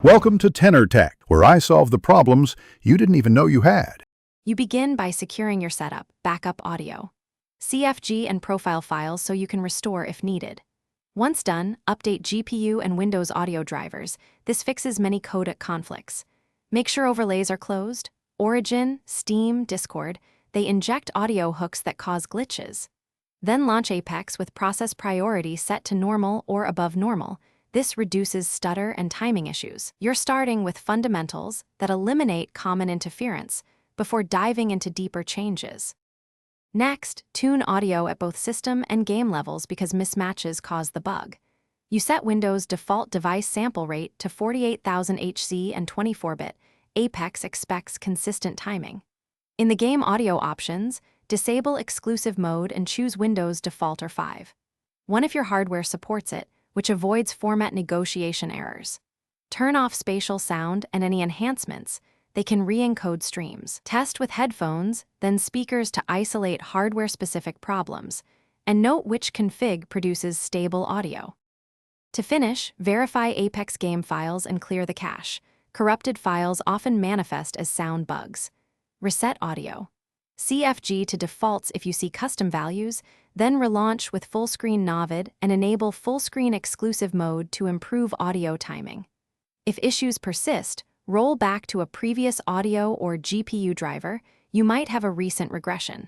Welcome to Tenor Tech, where I solve the problems you didn't even know you had. You begin by securing your setup, backup audio, CFG and profile files so you can restore if needed. Once done, update GPU and Windows audio drivers. This fixes many codec conflicts. Make sure overlays are closed. Origin, Steam, Discord, they inject audio hooks that cause glitches. Then launch Apex with process priority set to normal or above normal. This reduces stutter and timing issues. You're starting with fundamentals that eliminate common interference before diving into deeper changes. Next, tune audio at both system and game levels because mismatches cause the bug. You set Windows' default device sample rate to 48,000 Hz and 24-bit. Apex expects consistent timing. In the game audio options, disable exclusive mode and choose Windows default or 5. One if your hardware supports it, which avoids format negotiation errors. Turn off spatial sound and any enhancements. They can re-encode streams. Test with headphones, then speakers to isolate hardware-specific problems, and note which config produces stable audio. To finish, verify Apex game files and clear the cache. Corrupted files often manifest as sound bugs. Reset audio. CFG to defaults if you see custom values, then relaunch with full-screen Navid and enable full-screen exclusive mode to improve audio timing. If issues persist, roll back to a previous audio or GPU driver. You might have a recent regression.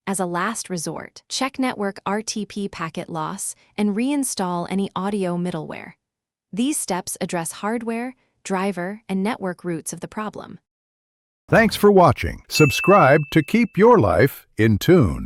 As a last resort, check network RTP packet loss and reinstall any audio middleware. These steps address hardware, driver, and network roots of the problem. Thanks for watching. Subscribe to keep your life in tune.